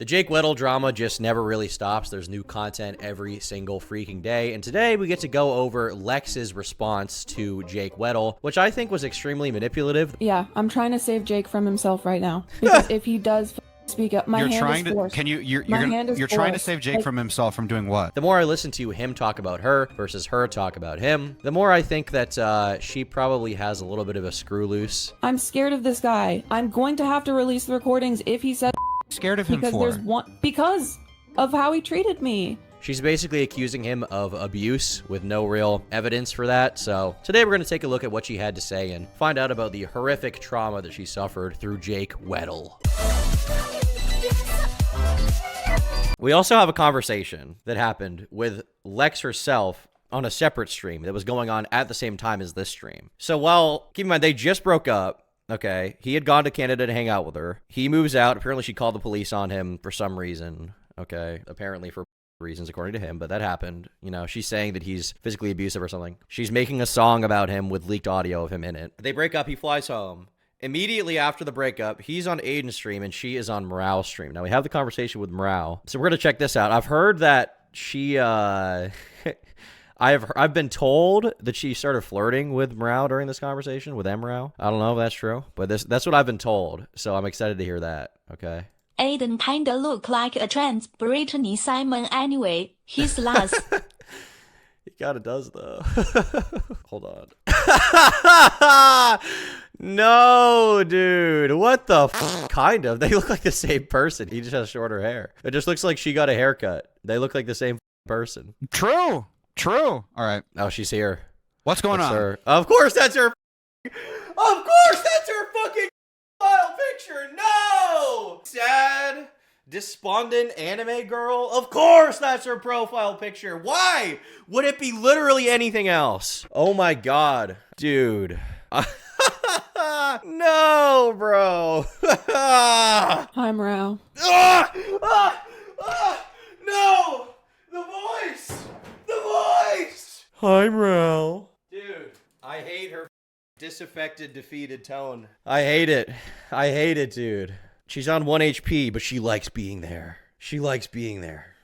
The Jake Weddle drama just never really stops. There's new content every single freaking day. And today we get to go over Lex's response to Jake Weddle, which I think was extremely manipulative. Yeah, I'm trying to save Jake from himself right now. Because if he does speak up, my hand is forced. You're trying to save Jake from himself from doing what? The more I listen to him talk about her versus her talk about him, the more I think that she probably has a little bit of a screw loose. I'm scared of this guy. I'm going to have to release the recordings if he said Scared of him because of how he treated me. She's basically accusing him of abuse with no real evidence for that. So today we're going to take a look at what she had to say and find out about the horrific trauma that she suffered through Jake Weddle. We also have a conversation that happened with Lex herself on a separate stream that was going on at the same time as this stream. So while, keep in mind, they just broke up. Okay, he had gone to Canada to hang out with her. He moves out. Apparently, she called the police on him for some reason. Okay, apparently for reasons according to him, but that happened. You know, she's saying that he's physically abusive or something. She's making a song about him with leaked audio of him in it. They break up. He flies home. Immediately after the breakup, he's on Aiden's stream and she is on Morale's stream. Now, we have the conversation with Morale. So we're going to check this out. I've heard that she, I've been told that she started flirting with Morale during this conversation, with Morale. I don't know if that's true, but that's what I've been told. So I'm excited to hear that. Okay. Aiden kinda look like a trans Brittany Simon anyway. He's last. He kinda does though. Hold on. No, dude. What the kind of? They look like the same person. He just has shorter hair. It just looks like she got a haircut. They look like the same person. True. All right. Oh, she's here. What's going on? Her. Of course that's her. Of course that's her fucking profile picture. No! Sad, despondent anime girl. Of course that's her profile picture. Why would it be literally anything else? Oh my god. Dude. No, bro. Hi, Morale. No! The voice! The voice! Hi, Morale. Dude, I hate her disaffected, defeated tone. I hate it. I hate it, dude. She's on 1 HP, but she likes being there. She likes being there.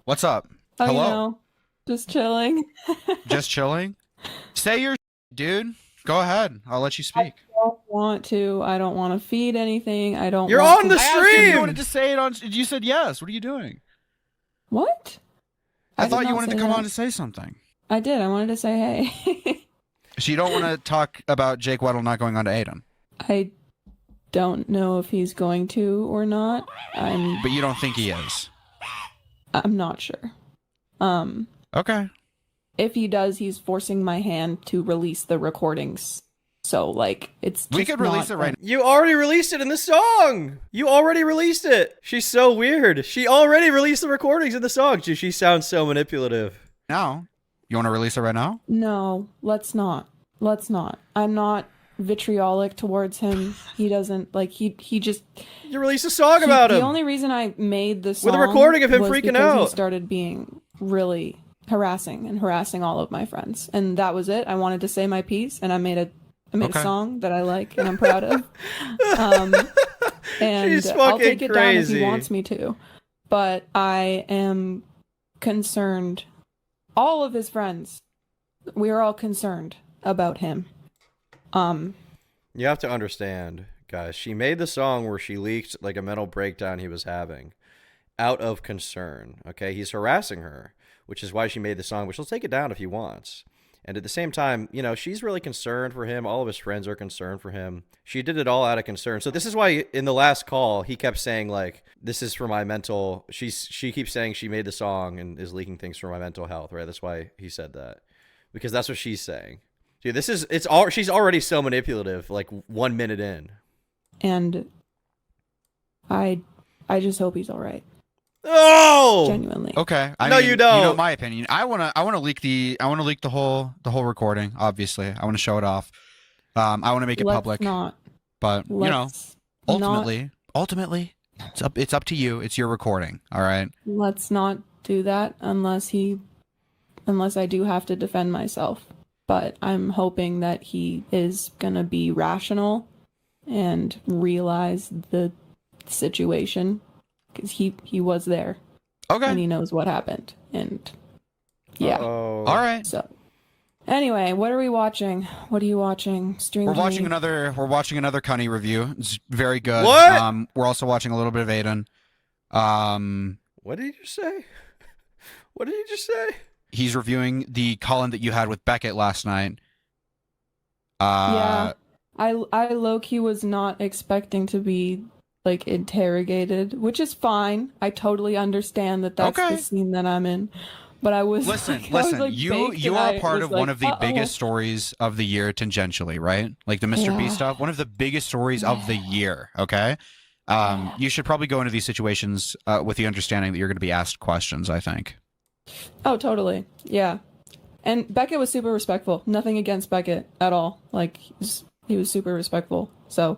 What's up? Oh, Hello? you know, just chilling. Just chilling? Say your dude. Go ahead. I'll let you speak. I don't want to. I don't want to feed anything. I don't You're want on to... the I asked you if stream! you wanted to say it on... You said yes. What are you doing? What? I did thought you not wanted say to come that. on to say something. I did. I wanted to say hey. So you don't want to talk about Jake Weddle not going on to Aiden? I don't know if he's going to or not. But you don't think he is? I'm not sure. Okay. If he does, he's forcing my hand to release the recordings. So, like, it's just We could release it right now. You already released it in the song. You already released it. She's so weird. She already released the recordings in the song. She sounds so manipulative. Now? You want to release it right now? No, let's not. Let's not. I'm not vitriolic towards him. He doesn't, like, he just... You released a song about him. The only reason I made the song with a recording of him was freaking because out. he started being really harassing all of my friends. And that was it. I wanted to say my piece, and I made a song that I like and I'm proud of. And She's I'll take fucking it down if crazy. he wants me to. But I am concerned. All of his friends, we are all concerned about him. You have to understand, guys, she made the song where she leaked like a mental breakdown he was having out of concern. Okay, he's harassing her, which is why she made the song, which she'll take it down if he wants. And at the same time, you know, she's really concerned for him. All of his friends are concerned for him. She did it all out of concern. So this is why in the last call, he kept saying, like, this is for my mental... She keeps saying she made the song and is leaking things for my mental health, right? That's why he said that. Because that's what she's saying. Dude, she's already so manipulative, like 1 minute in. And I just hope he's all right. Oh! Genuinely. Okay. No, you don't. You know my opinion. I wanna leak the whole recording. Obviously, I want to show it off. I want to make it public. But you know, ultimately, it's up to you. It's your recording. All right. Let's not do that unless I do have to defend myself. But I'm hoping that he is gonna be rational and realize the situation. because he was there. Okay. And he knows what happened. And yeah. Uh-oh. All right. So anyway, what are we watching? What are you watching? Stream. We're watching another Cunny review. It's very good. What? We're also watching a little bit of Aiden. What did you just say? What did you just say? He's reviewing the call-in that you had with Beckett last night. Yeah. I low-key was not expecting to be like interrogated, which is fine. I totally understand that that's Okay. the scene that I'm in. But I was Listen. like, You are part of one of the biggest stories of the year tangentially, right? Like the Mr. B stuff, one of the biggest stories of the year. Okay. You should probably go into these situations with the understanding that you're going to be asked questions, I think. Oh, totally. Yeah. And Beckett was super respectful. Nothing against Beckett at all. Like, he was super respectful. So,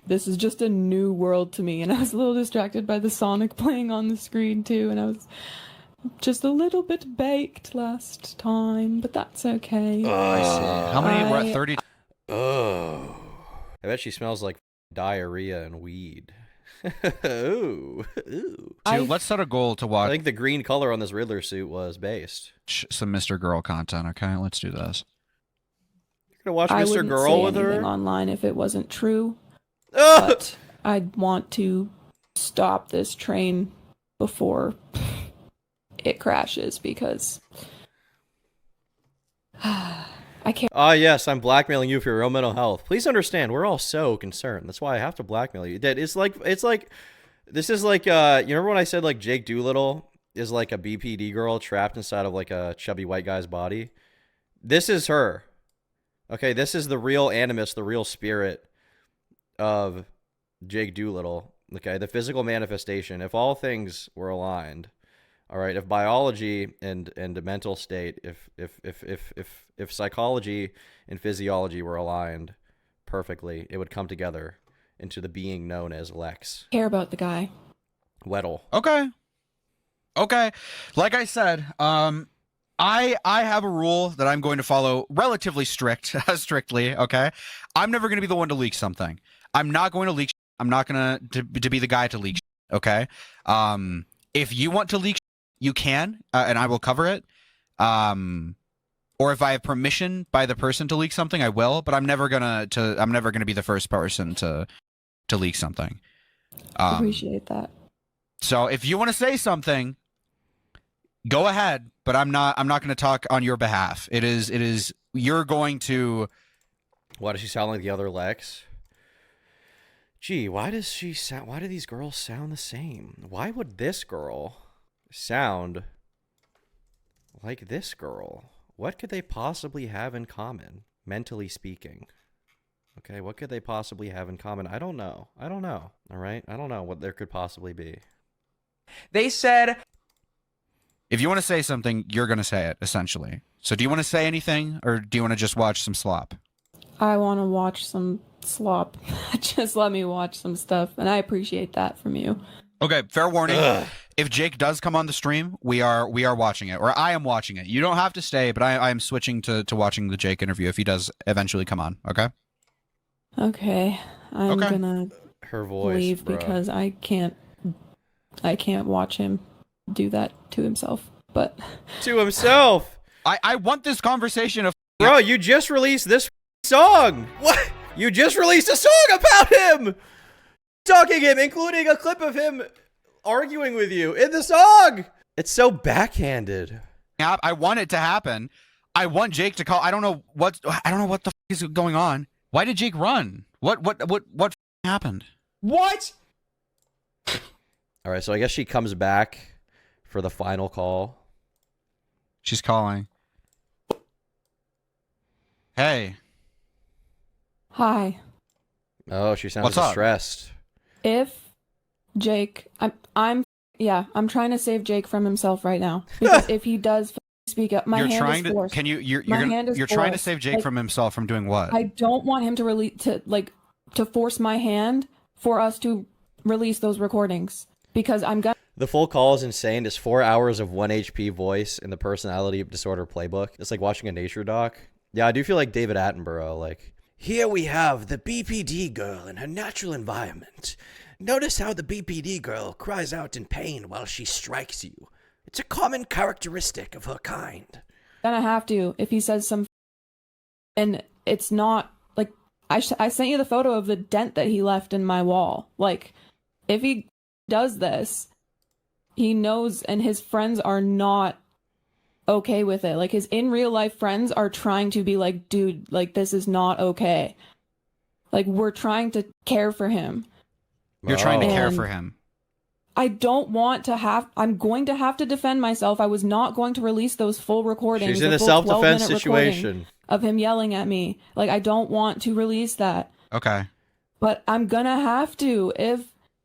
this is just a new world to me. And I was a little distracted by the Sonic playing on the screen, too. And I was just a little bit baked last time. But that's okay. I see. How many? We're at 30. Oh. I bet she smells like diarrhea and weed. Ooh. Let's set a goal to watch. I think the green color on this Riddler suit was based. Some Mr. Girl content, okay? Let's do this. You're gonna watch I Mr. wouldn't Girl say with her? anything online if it wasn't true. Oh! But I'd want to stop this train before it crashes because I can't. Ah, yes, I'm blackmailing you for your own mental health. Please understand, we're all so concerned. That's why I have to blackmail you. This is like, you remember when I said like Jake Doolittle is like a BPD girl trapped inside of like a chubby white guy's body? This is her. Okay, this is the real animus, the real spirit of Jake Doolittle. Okay, the physical manifestation. If all things were aligned, all right, if biology and the mental state, if psychology and physiology were aligned perfectly, it would come together into the being known as Lex. Care about the guy. Weddle. Okay. Like I said, I have a rule that I'm going to follow relatively strictly, okay? I'm never going to be the one to leak something. I'm not going to leak. I'm not going to be the guy to leak, okay? If you want to leak, you can, and I will cover it. Or if I have permission by the person to leak something, I will, but I'm never going to be the first person to leak something. Appreciate that. So if you want to say something, go ahead, but I'm not going to talk on your behalf. It is you're going to. Why does she sound like the other Lex? Gee, why do these girls sound the same? Why would this girl sound like this girl? What could they possibly have in common, mentally speaking? Okay, what could they possibly have in common? I don't know. All right? I don't know what there could possibly be. They said, if you want to say something, you're going to say it, essentially. So do you want to say anything, or do you want to just watch some slop? I want to watch some slop. Just let me watch some stuff, and I appreciate that from you. Okay, fair warning. Ugh. If Jake does come on the stream, we are watching it, or I am watching it. You don't have to stay, but I am switching to watching the Jake interview if he does eventually come on, okay? Okay, I'm gonna Her voice, leave bro. because I can't watch him do that to himself. But To himself! I want this conversation of... Bro, you just released this song! What? You just released a song about him! Talking him, including a clip of him arguing with you in the song! It's so backhanded. I want it to happen. I want Jake to call. I don't know what the f is going on. Why did Jake run? What happened? what? All right, so I guess she comes back for the final call. She's calling. Hey. hi, Oh, she sounds What's up? distressed. if Jake, I'm trying to save Jake from himself right now because if he does speak up, my You're hand trying is forced. to. Can you? You're My hand is trying to forced. save Jake Like, from himself from doing what? I don't want him to force my hand for us to release those recordings because I'm gonna. The full call is insane. It's 4 hours of 1 HP voice in the personality disorder playbook. It's like watching a nature doc. Yeah, I do feel like David Attenborough. Like, here we have the BPD girl in her natural environment. Notice how the BPD girl cries out in pain while she strikes you. It's a common characteristic of her kind. Gonna have to if he says some, and it's not like I sent you the photo of the dent that he left in my wall. Like, if he does this, he knows, and his friends are not okay with it. Like, his in real life friends are trying to be like, dude, like, this is not okay. Like, we're trying to care for him. You're trying to care for him. I don't want to have, I'm going to have to defend myself. I was not going to release those full recordings. She's in a self-defense situation of him yelling at me. Like, I don't want to release that. Okay. But I'm gonna have to if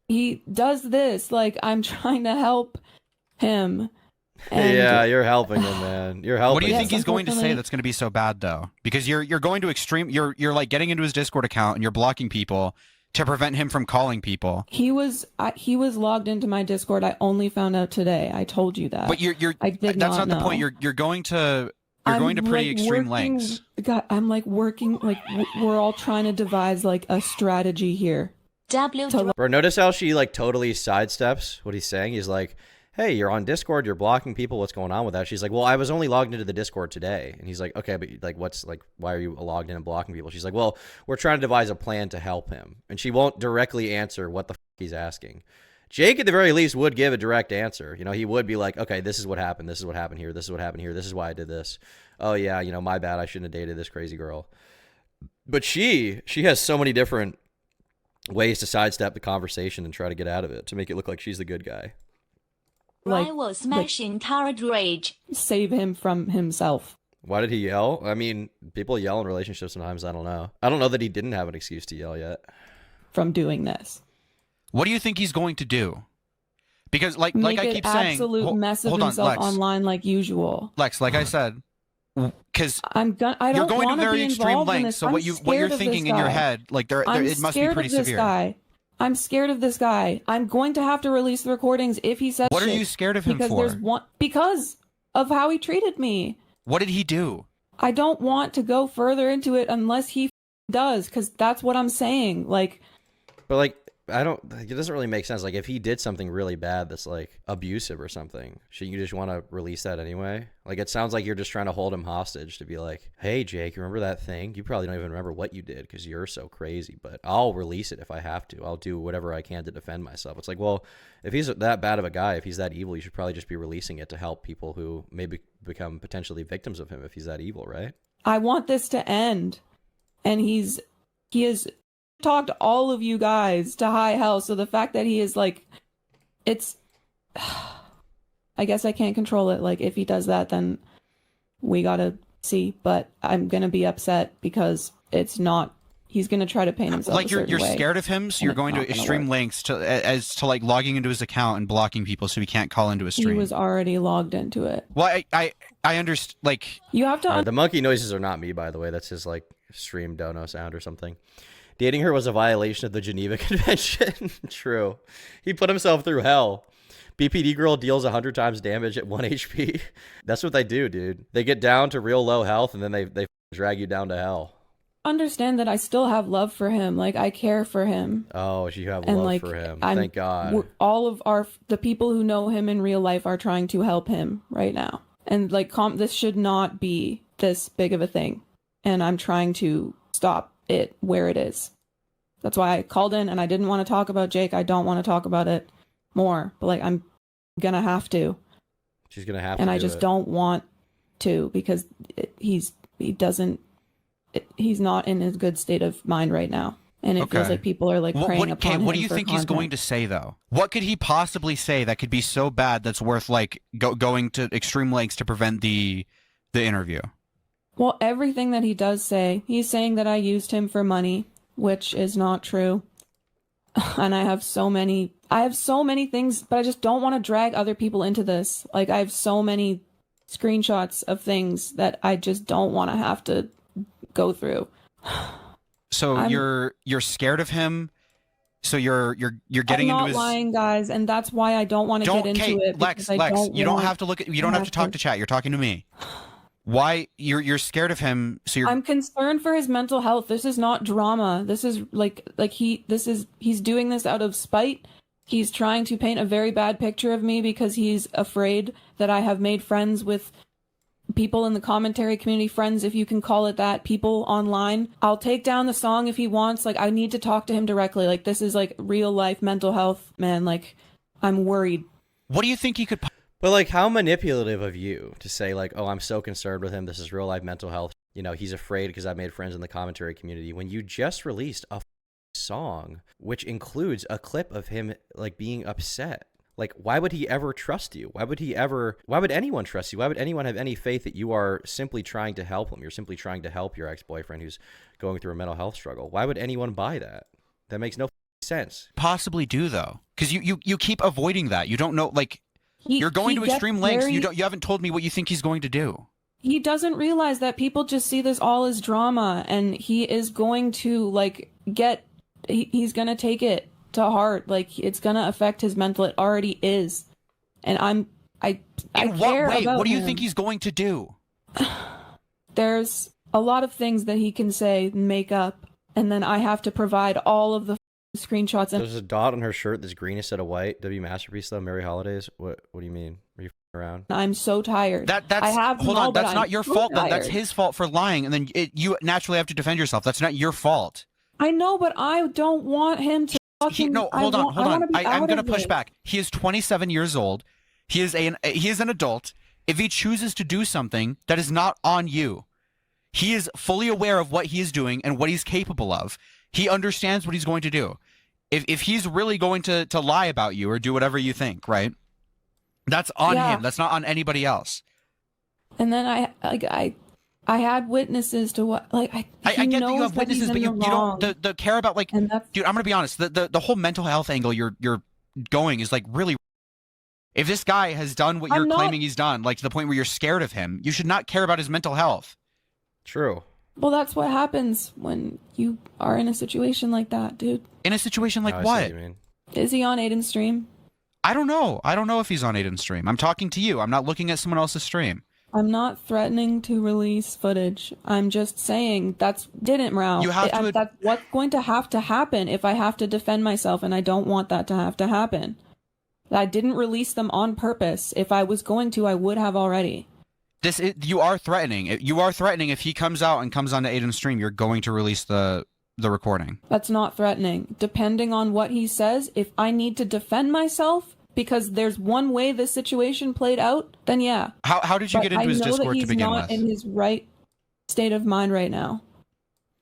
he does this. Like, I'm trying to help him. And yeah, you're helping him, man. You're helping. What do you him. think he's going to say that's going to be so bad, though? Because you're going to extreme. You're like getting into his Discord account and you're blocking people to prevent him from calling people. He was logged into my Discord. I only found out today. I told you that. But I did that's not the point. You're going to pretty extreme lengths. God, I'm like working, like we're all trying to devise like a strategy here. Bro, notice how she like totally sidesteps what he's saying. He's like, hey, you're on Discord, you're blocking people, what's going on with that? She's like, well, I was only logged into the Discord today. And he's like, okay, but like, what's like, why are you logged in and blocking people? She's like, well, we're trying to devise a plan to help him. And she won't directly answer what the he's asking. Jake, at the very least, would give a direct answer. You know, he would be like, okay, this is what happened. This is what happened here. This is what happened here. This is why I did this. Oh, yeah, you know, my bad. I shouldn't have dated this crazy girl. But she has so many different ways to sidestep the conversation and try to get out of it to make it look like she's the good guy. Rival smashing turret rage. Save him from himself. Why did he yell? I mean, people yell in relationships sometimes. I don't know. I don't know that he didn't have an excuse to yell yet. From doing this. What do you think he's going to do? Because like I keep saying, absolute mess of himself online like usual. Lex, like I said, because you're going to very extreme lengths. So what you're thinking in your head, like it must be pretty severe. I'm scared of this guy. I'm going to have to release the recordings if he says What are you scared of him for? Because of how he treated me. What did he do? I don't want to go further into it unless he does, because that's what I'm saying. Like, but like, it doesn't really make sense. Like, if he did something really bad that's like abusive or something, should you just want to release that anyway? Like, it sounds like you're just trying to hold him hostage to be like, hey, Jake, remember that thing? You probably don't even remember what you did because you're so crazy, but I'll release it if I have to. I'll do whatever I can to defend myself. It's like, well, if he's that bad of a guy, if he's that evil, you should probably just be releasing it to help people who maybe become potentially victims of him if he's that evil, right? I want this to end. And he has talked all of you guys to high hell, so the fact that he is like, it's I guess I can't control it. Like, if he does that, then we gotta see, but I'm gonna be upset because it's not, he's gonna try to paint himself like you're way, scared of him, so you're going to extreme lengths to like logging into his account and blocking people so he can't call into a stream. He was already logged into it. Well, I understand. Like, you have to the monkey noises are not me, by the way. That's his like stream dono sound or something. Dating her was a violation of the Geneva Convention. True. He put himself through hell. BPD girl deals 100 times damage at 1 HP. That's what they do, dude. They get down to real low health, and then they drag you down to hell. Understand that I still have love for him. Like, I care for him. Oh, you have love for him. Thank God. All of the people who know him in real life are trying to help him right now. And like, this should not be this big of a thing. And I'm trying to stop it where it is. That's why I called in, and I didn't want to talk about Jake. I don't want to talk about it more, but like, I'm gonna have to. She's gonna have to. And I just don't want to, because he's not in a good state of mind right now. And it feels like people are like preying upon him. What do you think he's going to say, though? What could he possibly say that could be so bad that's worth like going to extreme lengths to prevent the interview? Well, everything that he does say, he's saying that I used him for money, which is not true. And I have so many things, but I just don't want to drag other people into this. Like, I have so many screenshots of things that I just don't want to have to go through. So you're scared of him. So you're getting into his. I'm not lying, guys, and that's why I don't want to get into it. Lex, you don't have to talk to chat. You're talking to me. Why you're scared of him? So you're. I'm concerned for his mental health. This is not drama. This is he's doing this out of spite. He's trying to paint a very bad picture of me because he's afraid that I have made friends with people in the commentary community, friends, if you can call it that, people online. I'll take down the song if he wants. Like, I need to talk to him directly. Like, this is like real life mental health, man. Like, I'm worried. What do you think he could? But like, how manipulative of you to say like, oh, I'm so concerned with him. This is real life mental health. You know, he's afraid because I made friends in the commentary community, when you just released a song which includes a clip of him like being upset. Like, why would he ever trust you? Why would anyone trust you? Why would anyone have any faith that you are simply trying to help him? You're simply trying to help your ex-boyfriend who's going through a mental health struggle. Why would anyone buy that? That makes no sense. Possibly do, though, because you keep avoiding that. You don't know, like, you're going to extreme lengths. You haven't told me what you think he's going to do. He doesn't realize that people just see this all as drama, and he is going to like he's going to take it to heart. Like, it's going to affect his mental. It already is. And I In care what way? about What do you him. think he's going to do? There's a lot of things that he can say and make up, and then I have to provide all of the screenshots. And There's a dot on her shirt that's green instead of white. W Masterpiece though. Merry Holidays. What do you mean? Are you around? I'm so tired. Hold on. That's not your fault. That's his fault for lying, and then you naturally have to defend yourself. That's not your fault. I know, but I don't want him to. Hold on. I'm going to push back. He is 27 years old. He is an adult. If he chooses to do something that is not on you, he is fully aware of what he is doing and what he's capable of. He understands what he's going to do. If he's really going to lie about you or do whatever you think, right? That's on him. That's not on anybody else. And then I had witnesses to what, like, I get that you have witnesses, but you don't the care about, like, dude, I'm gonna be honest, the whole mental health angle you're going is like really. If this guy has done what you're claiming he's done, like to the point where you're scared of him, you should not care about his mental health. True. Well, that's what happens when you are in a situation like that, dude. In a situation like I see what? you mean. Is he on Aiden's stream? I don't know. I don't know if he's on Aiden's stream. I'm talking to you. I'm not looking at someone else's stream. I'm not threatening to release footage. I'm just saying that's Row. That's what's going to have to happen if I have to defend myself, and I don't want that to have to happen. I didn't release them on purpose. If I was going to, I would have already. You are threatening. You are threatening. If he comes out and comes onto Aiden's stream, you're going to release the recording. That's not threatening. Depending on what he says, if I need to defend myself because there's one way this situation played out, then yeah. How did you get into his Discord to begin with? I know that he's not in his right state of mind right now.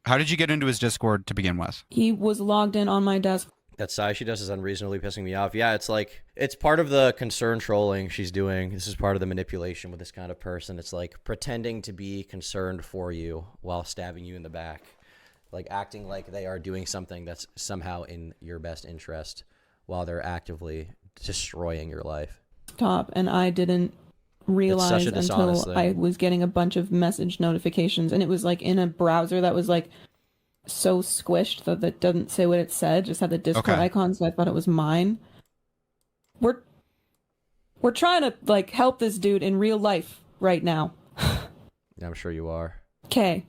How did you get into his Discord to begin with? He was logged in on my desk. That sigh she does is unreasonably pissing me off. Yeah, it's like, it's part of the concern trolling she's doing. This is part of the manipulation with this kind of person. It's like pretending to be concerned for you while stabbing you in the back. Like acting like they are doing something that's somehow in your best interest while they're actively destroying your life. And I didn't realize until I was getting a bunch of message notifications, and it was like in a browser that was like so squished that it doesn't say what it said, just had the Discord icon, so I thought it was mine. We're trying to like help this dude in real life right now. Yeah, I'm sure you are. Okay.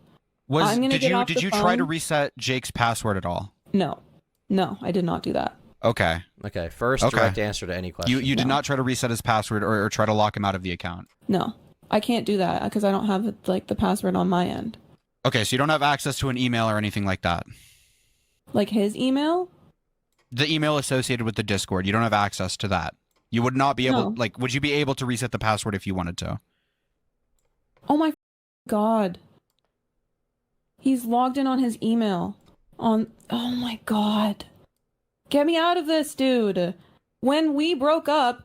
Did you try to reset Jake's password at all? No, I did not do that. Okay. First, direct answer to any question. You did not try to reset his password or try to lock him out of the account? No, I can't do that because I don't have like the password on my end. Okay, so you don't have access to an email or anything like that? Like his email? The email associated with the Discord. You don't have access to that. You would not be able, would you be able to reset the password if you wanted to? Oh my God. He's logged in on his email. Oh my God. Get me out of this, dude. When we broke up,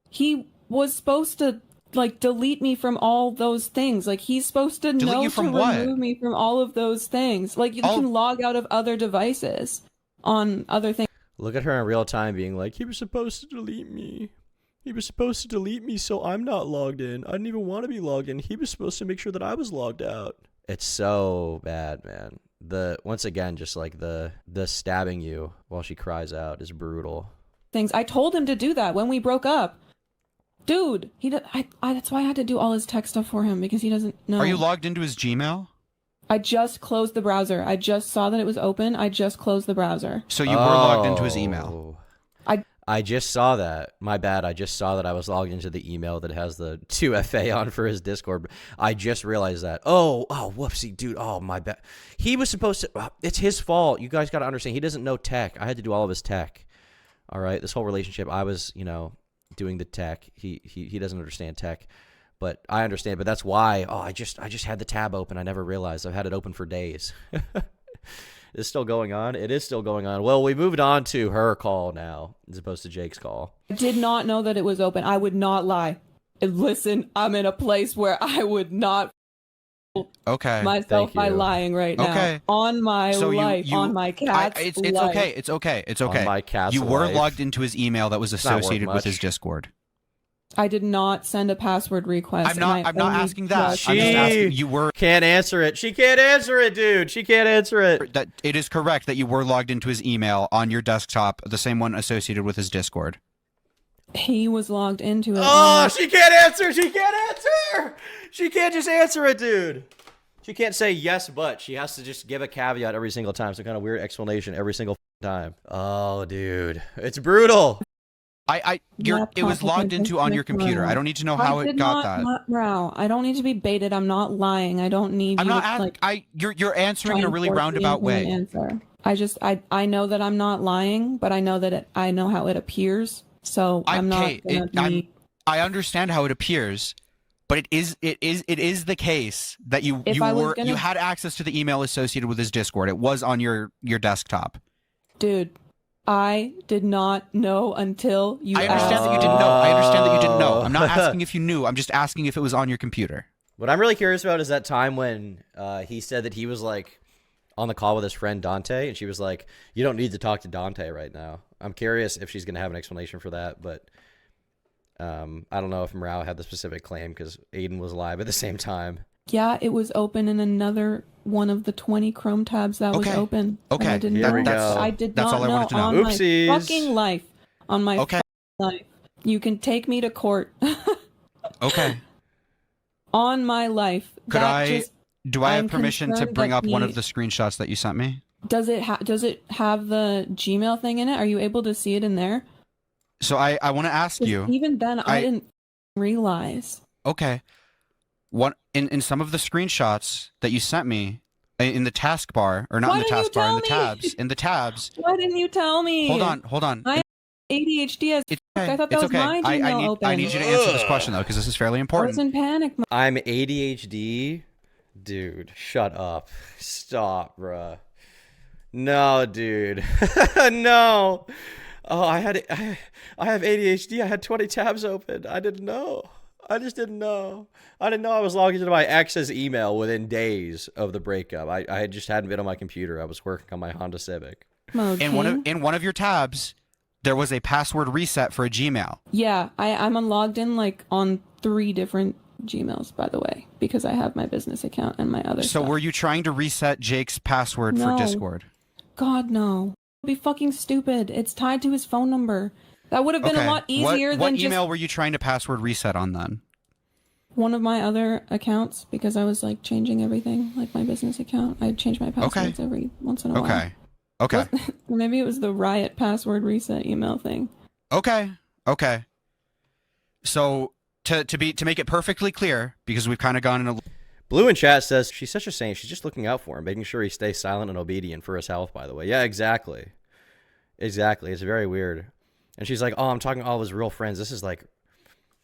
he was supposed to like delete me from all those things. Like he's supposed to know to remove me from all of those things. Like you can log out of other devices on other things. Look at her in real time being like, he was supposed to delete me. He was supposed to delete me so I'm not logged in. I didn't even want to be logged in. He was supposed to make sure that I was logged out. It's so bad, man. Once again, just like the stabbing you while she cries out is brutal. I told him to do that when we broke up. Dude, that's why I had to do all his tech stuff for him because he doesn't know. Are you logged into his Gmail? I just closed the browser. I just saw that it was open. I just closed the browser. So you were logged into his email. I just saw that. My bad. I just saw that I was logged into the email that has the 2FA on for his Discord. I just realized that. Oh, whoopsie, dude. Oh, my bad. He was supposed to. It's his fault. You guys got to understand. He doesn't know tech. I had to do all of his tech. All right. This whole relationship, I was, doing the tech. He doesn't understand tech, but I understand. But that's why. Oh, I just had the tab open. I never realized I've had it open for days. It's still going on. It is still going on. Well, we moved on to her call now, as opposed to Jake's call. I did not know that it was open. I would not lie. And listen, I'm in a place where I would not myself by lying right now. Okay. On my life, on my cat's it's life. okay. It's okay. It's okay. On my cat's you were life. logged into his email that was associated with his Discord. I did not send a password request. I'm not asking that. I'm just asking you were can't answer it. She can't answer it, dude. She can't answer it. That it is correct that you were logged into his email on your desktop, the same one associated with his Discord. He was logged into it. Oh, she can't answer. She can't answer. She can't just answer it, dude. She can't say yes, but she has to just give a caveat every single time. Some kind of weird explanation every single time. Oh, dude, it's brutal. It was logged into on your computer. I don't need to know how it got that. Bro, I don't need to be baited. I'm not lying. I don't need. You're answering in a really roundabout way. Answer. I know that I'm not lying, but I know that I know how it appears. So I'm not. I understand how it appears, but it is the case that you had access to the email associated with his Discord. It was on your desktop. Dude. I did not know until you I understand that you didn't know. I understand that you didn't know. I'm not asking if you knew. I'm just asking if it was on your computer. What I'm really curious about is that time when he said that he was like on the call with his friend Dante, and she was like, "You don't need to talk to Dante right now." I'm curious if she's going to have an explanation for that, but I don't know if Morale had the specific claim because Aiden was live at the same time. Yeah, it was open in another one of the 20 Chrome tabs that was open. Okay, I did not all I wanted to know. On Oopsies. my fucking life. On my life. You can take me to court. Okay. On my life. Do I have permission to bring up one of the screenshots that you sent me? Does it have the Gmail thing in it? Are you able to see it in there? So I want to ask you. Even then, I didn't realize. Okay. What in some of the screenshots that you sent me in the taskbar, or not in the taskbar, in the tabs. Why didn't you tell me? Hold on. I have ADHD. I thought that was my Gmail open. I need you to answer this question though, because this is fairly important. I was in panic. I'm ADHD, dude. Shut up. Stop, bruh. No, dude. No. Oh, I have ADHD. I had 20 tabs open. I didn't know. I just didn't know. I didn't know I was logged into my ex's email within days of the breakup. I just hadn't been on my computer. I was working on my Honda Civic. Okay. In one of your tabs, there was a password reset for a Gmail. Yeah, I'm logged in like on 3 different Gmails, by the way, because I have my business account and my other stuff. Were you trying to reset Jake's password for Discord? God, no. It'd be fucking stupid. It's tied to his phone number. That would have been a lot easier than What email were you trying to password reset on then? One of my other accounts, because I was like changing everything, like my business account. I change my passwords every once in a while. Okay. Maybe it was the Riot password reset email thing. Okay. So to make it perfectly clear, because we've kind of gone in a Blue in chat says she's such a saint. She's just looking out for him, making sure he stays silent and obedient for his health. By the way, yeah, exactly. It's very weird. And she's like, "Oh, I'm talking to all of his real friends. This is like,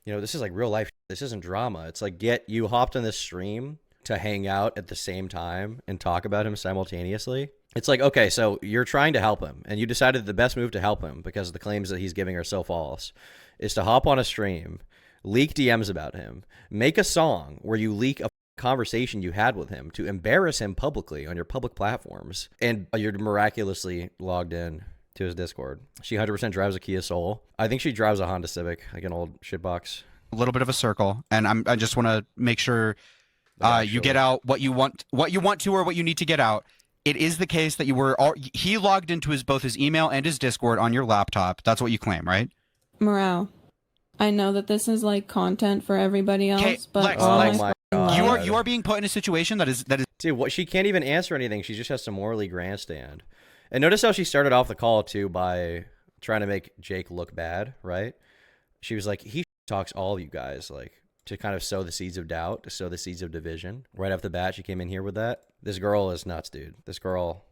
this is like real life. This isn't drama. It's like you hopped on this stream to hang out at the same time and talk about him simultaneously. It's like, okay, so you're trying to help him, and you decided the best move to help him because the claims that he's giving are so false is to hop on a stream, leak DMs about him, make a song where you leak a conversation you had with him to embarrass him publicly on your public platforms, and you're miraculously logged in to his Discord. She 100% drives a Kia Soul. I think she drives a Honda Civic, like an old shitbox. A little bit of a circle, and I just want to make sure you get out what you want to, or what you need to get out. It is the case that he logged into both his email and his Discord on your laptop. That's what you claim, right? Morale. I know that this is like content for everybody else, but Lex, my God. you are being put in a situation that is Dude, what, she can't even answer anything. She just has to morally grandstand. And notice how she started off the call too by trying to make Jake look bad, right? She was like, he talks all of you guys, like, to kind of sow the seeds of doubt, to sow the seeds of division. Right off the bat, she came in here with that. This girl is nuts, dude. This girl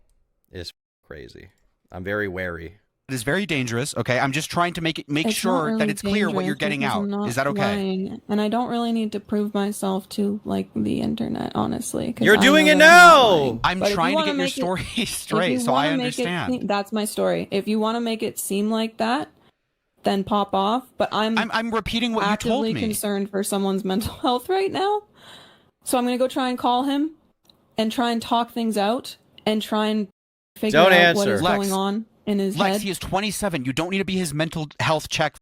is crazy. I'm very wary. It is very dangerous. Okay, I'm just trying to make sure really that it's clear what you're getting out. Is that okay? Lying. And I don't really need to prove myself to like the internet, honestly. You're doing it now. I'm trying to get your story straight, so I understand. That's my story. If you want to make it seem like that, then pop off. But I'm repeating what you told me. Actively concerned for someone's mental health right now, so I'm gonna go try and call him, and try and talk things out, and try and figure out what is going on in his head. He is 27. You don't need to be his mental health check.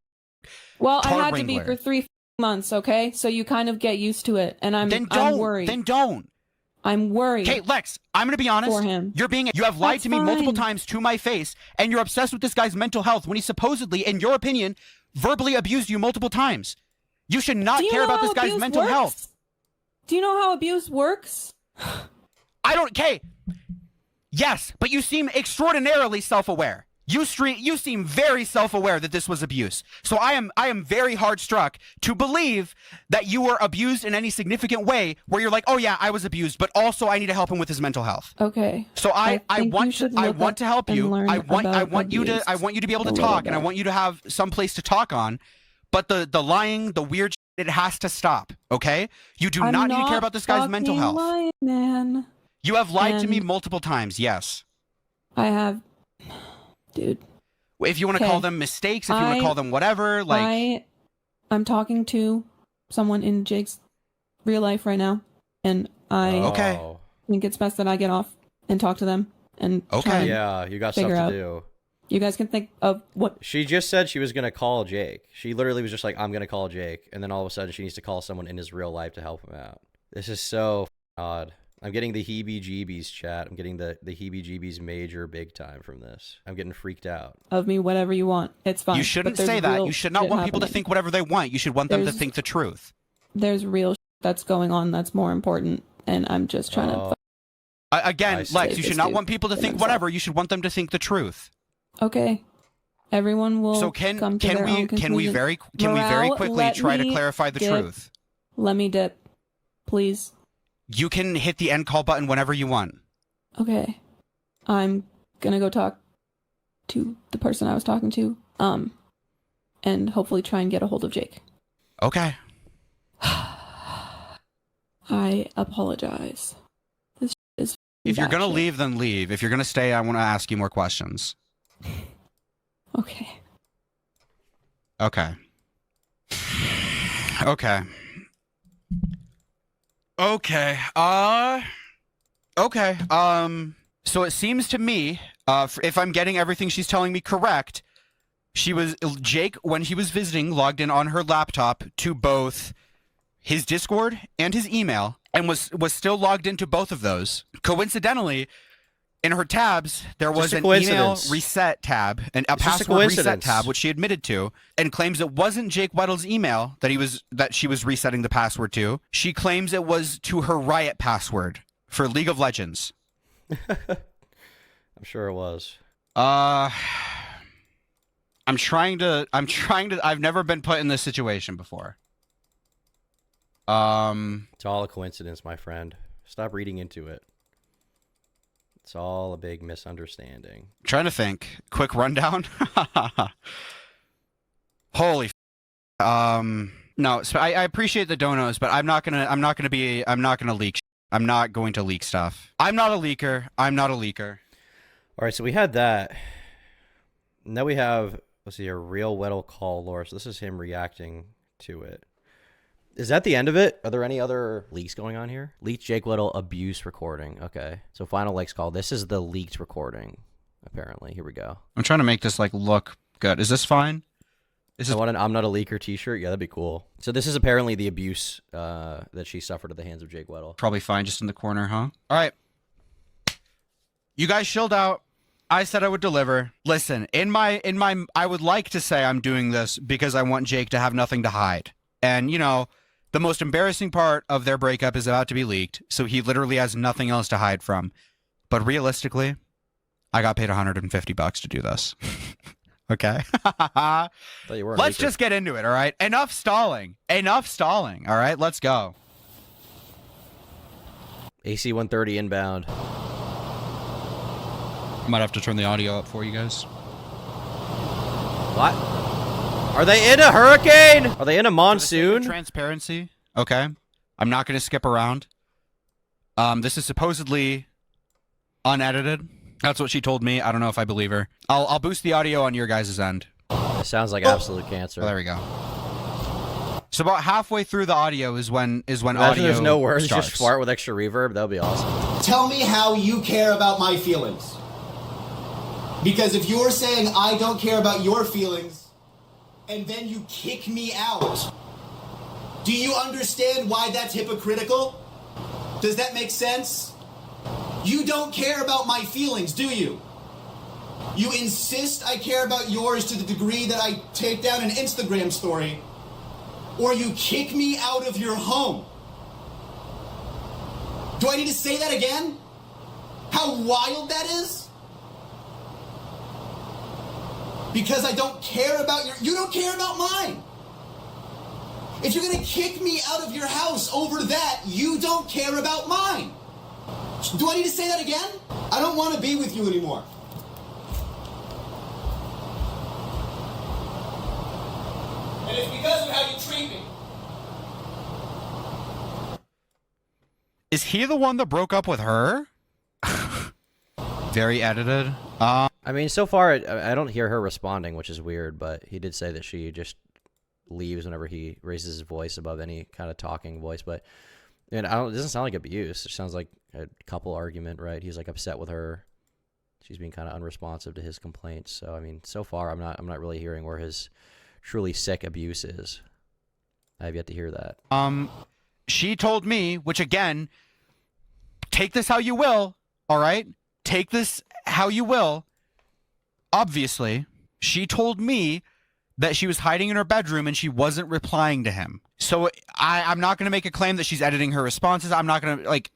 Well, I had to be for 3 months, okay? So you kind of get used to it, and I'm worried. Then don't. I'm worried. Okay, Lex, I'm going to be honest. For him. You have lied to me multiple times to my face, and you're obsessed with this guy's mental health when he supposedly, in your opinion, verbally abused you multiple times. You should not care about this guy's mental health. Do you know how abuse works? Okay. Yes, but you seem extraordinarily self-aware. You seem very self-aware that this was abuse. So I am very hard struck to believe that you were abused in any significant way where you're like, oh yeah, I was abused, but also I need to help him with his mental health. Okay. So I want to help you. I want you to be able to talk, and I want you to have some place to talk on. But the lying, the weird shit, it has to stop. Okay? You do not need to care about this guy's mental health. Lying, man. You have lied to me multiple times. Yes. I have. Dude. If you want to call them mistakes, if you want to call them whatever, like I'm talking to someone in Jake's real life right now, and I think it's best that I get off and talk to them and try and yeah, you got stuff to do. You guys can think of what she just said. She was gonna call Jake. She literally was just like, "I'm gonna call Jake," and then all of a sudden she needs to call someone in his real life to help him out. This is so odd. I'm getting the heebie-jeebies, chat. I'm getting the heebie-jeebies major big time from this. I'm getting freaked out. Of me, whatever you want. It's fine. You shouldn't say that. You should not want people to think whatever they want. You should want them to think the truth. There's real that's going on that's more important, and I'm just trying to... Again, Lex, you should not want people to think whatever. You should want them to think the truth. Okay. Everyone will come to their own conclusion. Can we very quickly try to clarify the truth? Let me dip, please. You can hit the end call button whenever you want. Okay. I'm gonna go talk to the person I was talking to, and hopefully try and get a hold of Jake. Okay. I apologize. This is if you're gonna leave, then leave. If you're gonna stay, I want to ask you more questions. Okay. Okay. Okay. Okay. Okay. So it seems to me, if I'm getting everything she's telling me correct, Jake, when he was visiting, logged in on her laptop to both his Discord and his email, and was still logged into both of those. Coincidentally, in her tabs, there was an email reset tab and a password reset tab, which she admitted to, and claims it wasn't Jake Weddle's email that she was resetting the password to. She claims it was to her Riot password for League of Legends. I'm sure it was. I've never been put in this situation before. It's all a coincidence, my friend. Stop reading into it. It's all a big misunderstanding. Trying to think. Quick rundown. Holy. No. So I appreciate the donos, but I'm not gonna leak. I'm not going to leak stuff. I'm not a leaker. All right. So we had that. Now we have, let's see, a real Weddle call lore. So this is him reacting to it. Is that the end of it? Are there any other leaks going on here? Leaked Jake Weddle abuse recording. Okay. So final Lex call. This is the leaked recording, apparently. Here we go. I'm trying to make this look good. Is this fine? I want an I'm not a leaker t-shirt. Yeah, that'd be cool. So this is apparently the abuse that she suffered at the hands of Jake Weddle. Probably fine just in the corner, huh? All right. You guys chilled out. I said I would deliver. Listen, in my, I would like to say I'm doing this because I want Jake to have nothing to hide. And, you know, the most embarrassing part of their breakup is about to be leaked, so he literally has nothing else to hide from. But realistically, I got paid $150 to do this. Okay? Let's just get into it, all right? Enough stalling. Enough stalling, all right? Let's go. AC 130 inbound. I might have to turn the audio up for you guys. What? Are they in a hurricane? Are they in a monsoon? Transparency. Okay. I'm not going to skip around. This is supposedly unedited. That's what she told me. I don't know if I believe her. I'll boost the audio on your guys' end. It sounds like absolute cancer. Oh, there we go. So about halfway through the audio is when Imagine audio there's no words, starts. just fart with extra reverb. That would be awesome. Tell me how you care about my feelings. Because if you're saying I don't care about your feelings, and then you kick me out, do you understand why that's hypocritical? Does that make sense? You don't care about my feelings, do you? You insist I care about yours to the degree that I take down an Instagram story, or you kick me out of your home. Do I need to say that again? How wild that is? Because I don't care about you don't care about mine. If you're gonna kick me out of your house over that, you don't care about mine. Do I need to say that again? I don't want to be with you anymore. And it's because of how you treat me. Is he the one that broke up with her? Very edited. I mean, so far, I don't hear her responding, which is weird, but he did say that she just leaves whenever he raises his voice above any kind of talking voice. But and it doesn't sound like abuse. It sounds like a couple argument, right? He's like upset with her. She's being kind of unresponsive to his complaints. So I mean, so far, I'm not really hearing where his truly sick abuse is. I have yet to hear that. She told me, which again, take this how you will, all right? Take this how you will. Obviously, she told me that she was hiding in her bedroom and she wasn't replying to him. So I'm not going to make a claim that she's editing her responses. I'm not going to, like,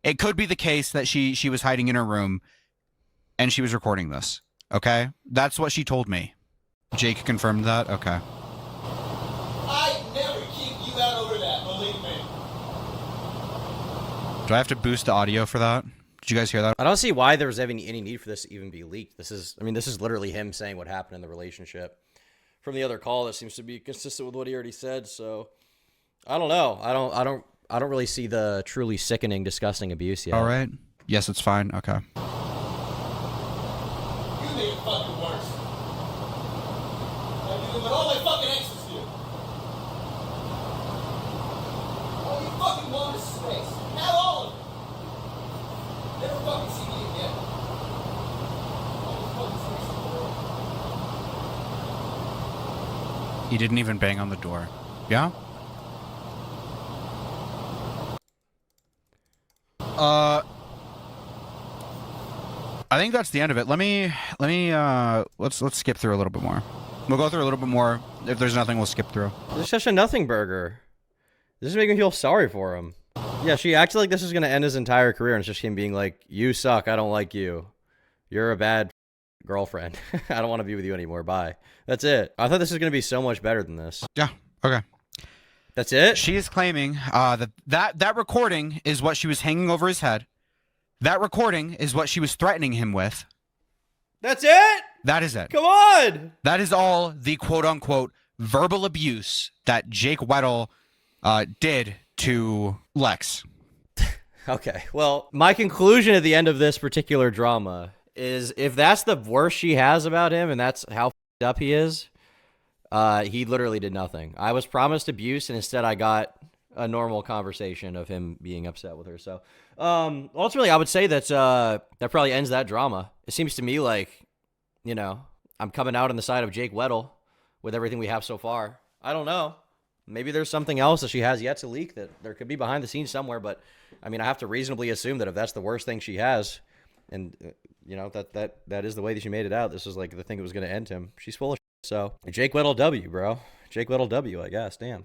it could be the case that she was hiding in her room and she was recording this, okay? That's what she told me. Jake confirmed that? Okay. I never keep you out over that, believe me. Do I have to boost the audio for that? Did you guys hear that? I don't see why there's any need for this to even be leaked. This is literally him saying what happened in the relationship. From the other call, that seems to be consistent with what he already said. So, I don't know. I don't really see the truly sickening, disgusting abuse yet. All right. Yes, it's fine. Okay. You made it fucking worse. I'm doing what all my fucking exes do. All you fucking want is space. Have all of it. Never fucking see me again. All the fucking space in the world. He didn't even bang on the door. Yeah? I think that's the end of it. Let's skip through a little bit more. We'll go through a little bit more. If there's nothing, we'll skip through. This is such a nothing burger. This is making me feel sorry for him. Yeah, she acted like this was going to end his entire career, and it's just him being like, you suck, I don't like you. You're a bad girlfriend. I don't want to be with you anymore, bye. That's it. I thought this was going to be so much better than this. Yeah, okay. That's it? She is claiming that recording is what she was hanging over his head. That recording is what she was threatening him with. That's it? That is it. Come on! That is all the quote-unquote verbal abuse that Jake Weddle did to Lex. Okay, well, my conclusion at the end of this particular drama is if that's the worst she has about him and that's how f***ed up he is, he literally did nothing. I was promised abuse, and instead I got a normal conversation of him being upset with her. So, ultimately, I would say that that probably ends that drama. It seems to me like, you know, I'm coming out on the side of Jake Weddle with everything we have so far. I don't know. Maybe there's something else that she has yet to leak that there could be behind the scenes somewhere, but I mean, I have to reasonably assume that if that's the worst thing she has, And you know, that is the way that she made it out. This was like the thing that was going to end him. She's full of shit. So Jake Weddle W, bro. Jake Weddle W, I guess. Damn.